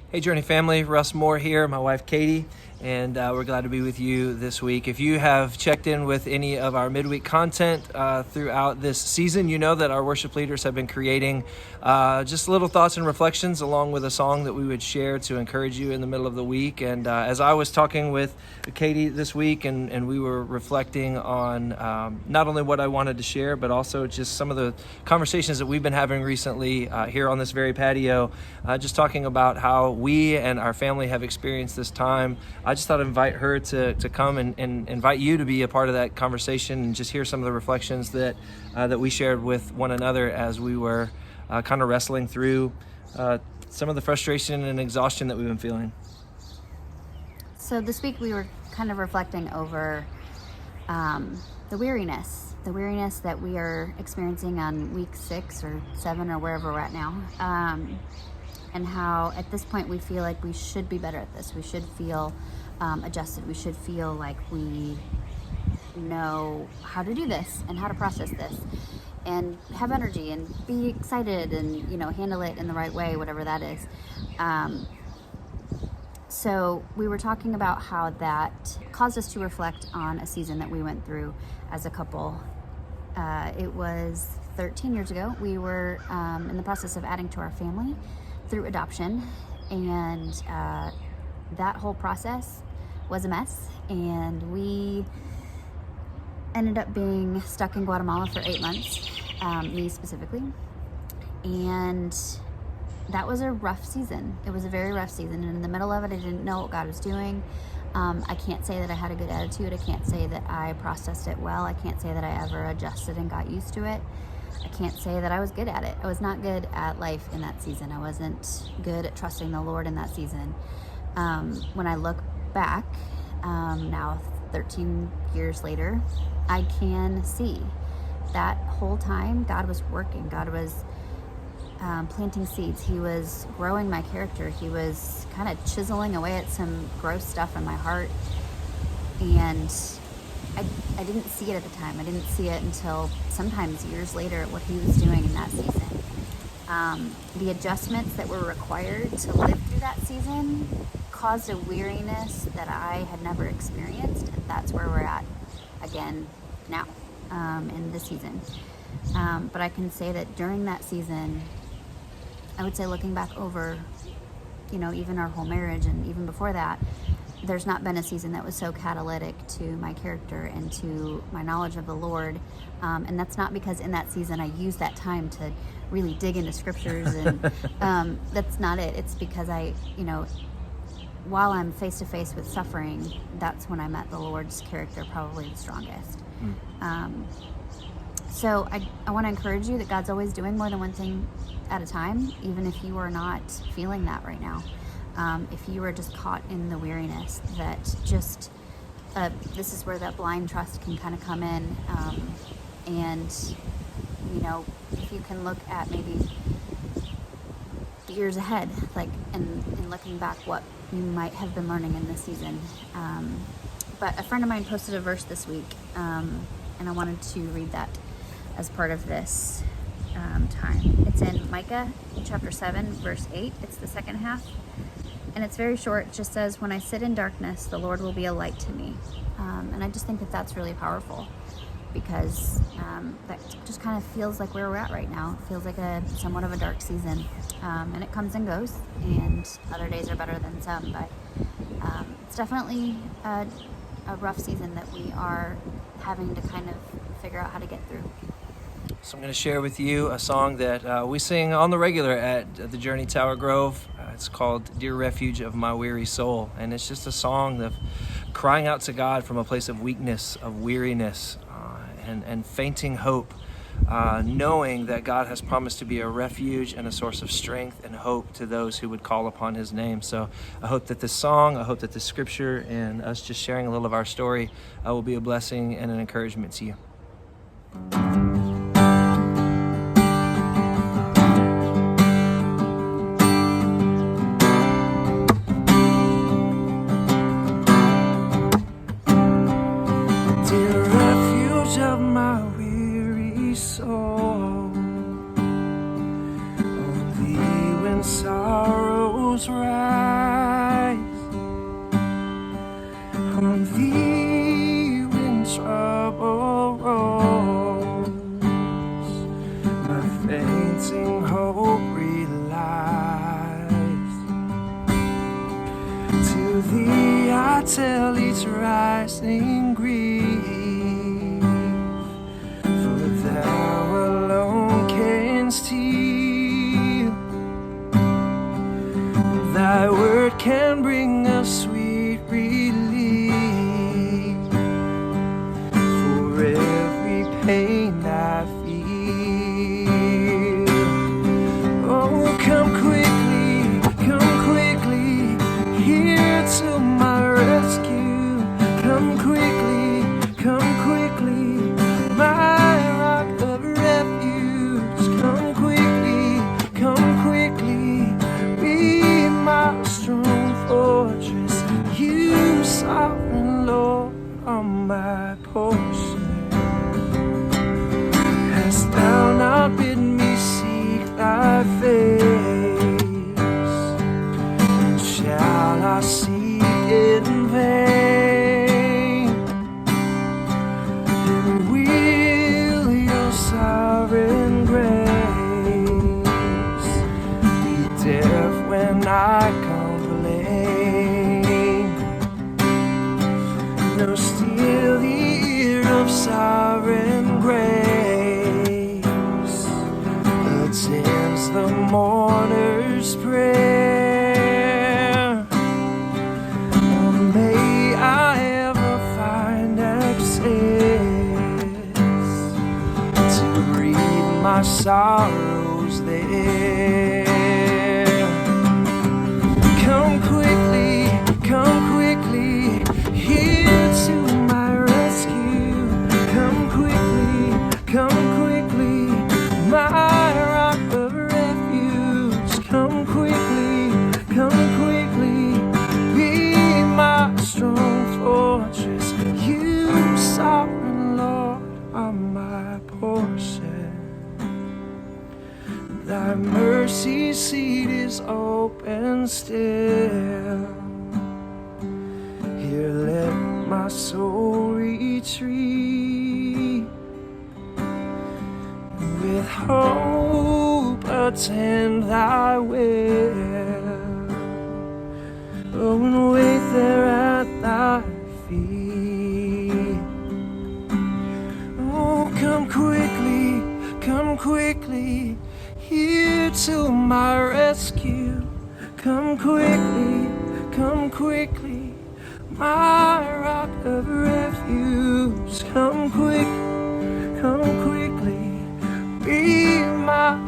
Hey Journey family, Russ Mohr here, my wife Katie, and we're glad to be with you this week. If you have checked in with any of our midweek content throughout this season, you know that our worship leaders have been creating just little thoughts and reflections along with a song that we would share to encourage you in the middle of the week. And as I was talking with Katie this week and we were reflecting on not only what I wanted to share, but also just some of the conversations that we've been having recently here on this very patio, just talking about how we and our family have experienced this time. I just thought I'd invite her to come and invite you to be a part of that conversation and just hear some of the reflections that we shared with one another as we were kind of wrestling through some of the frustration and exhaustion that we've been feeling. So this week we were kind of reflecting over the weariness that we are experiencing on week 6 or 7 or wherever we're at now. And how at this point we feel like we should be better at this. We should feel adjusted. We should feel like we know how to do this and how to process this and have energy and be excited and, handle it in the right way, whatever that is. So we were talking about how that caused us to reflect on a season that we went through as a couple. It was 13 years ago. We were in the process of adding to our family through adoption, and that whole process was a mess, and we ended up being stuck in Guatemala for 8 months, me specifically, and that was a rough season. It was a very rough season, and in the middle of it I didn't know what God was doing. I can't say that I had a good attitude. I can't say that I processed it well. I can't say that I ever adjusted and got used to it. I can't say that I was good at it. I was not good at life in that season. I wasn't good at trusting the Lord in that season. When I look back, now 13 years later, I can see that whole time God was working. God was planting seeds. He was growing my character. He was kind of chiseling away at some gross stuff in my heart. And I didn't see it at the time. I didn't see it until sometimes years later what he was doing in that season. The adjustments that were required to live through that season caused a weariness that I had never experienced, and that's where we're at again now in this season. But I can say that during that season, I would say looking back over, even our whole marriage and even before that, there's not been a season that was so catalytic to my character and to my knowledge of the Lord. And that's not because in that season I used that time to really dig into scriptures and that's not it. It's because while I'm face to face with suffering, that's when I met the Lord's character probably the strongest. So I want to encourage you that God's always doing more than one thing at a time, even if you are not feeling that right now. If you are just caught in the weariness, that just this is where that blind trust can kind of come in. And if you can look at maybe the years ahead, and looking back what you might have been learning in this season. But a friend of mine posted a verse this week, and I wanted to read that as part of this time. It's in Micah chapter 7, verse 8. It's the second half. And it's very short. It just says, "When I sit in darkness, the Lord will be a light to me." And I just think that that's really powerful because that just kind of feels like where we're at right now. It feels like somewhat of a dark season. And it comes and goes, and other days are better than some. But it's definitely a rough season that we are having to kind of figure out how to get through. So I'm going to share with you a song that we sing on the regular at the Journey Tower Grove. It's called "Dear Refuge of My Weary Soul," and it's just a song of crying out to God from a place of weakness, of weariness, and fainting hope, knowing that God has promised to be a refuge and a source of strength and hope to those who would call upon his name. So I hope that this song, I hope that this scripture, and us just sharing a little of our story will be a blessing and an encouragement to you. Of my weary soul, on thee when sorrows rise. thee I tell each rising grief, for thou alone canst heal. Thy word can bring us sweet relief for every pain I feel. Oh, come quickly, here to my rescue. Come quickly, my rock of refuge. Come quickly, be my strong fortress. You, sovereign Lord, are my portion. Hast thou not bid me seek thy face? And shall I seek in vain? And will your sovereign grace be deaf when I complain? No, still the ear of sovereign grace attends the mourner's prayer. Oh, may I ever find access to read my sorrows there. Come quickly, here to my rescue. Come quickly, my rock of refuge. Come quickly, be my strong fortress. You, sovereign Lord, are my portion. Thy mercy seat is open still. Here let my soul retreat. With hope attend thy will. Oh, and wait there at thy feet. Oh, come quickly, here to my rescue. Come quickly, my rock of refuge. Come quickly, be my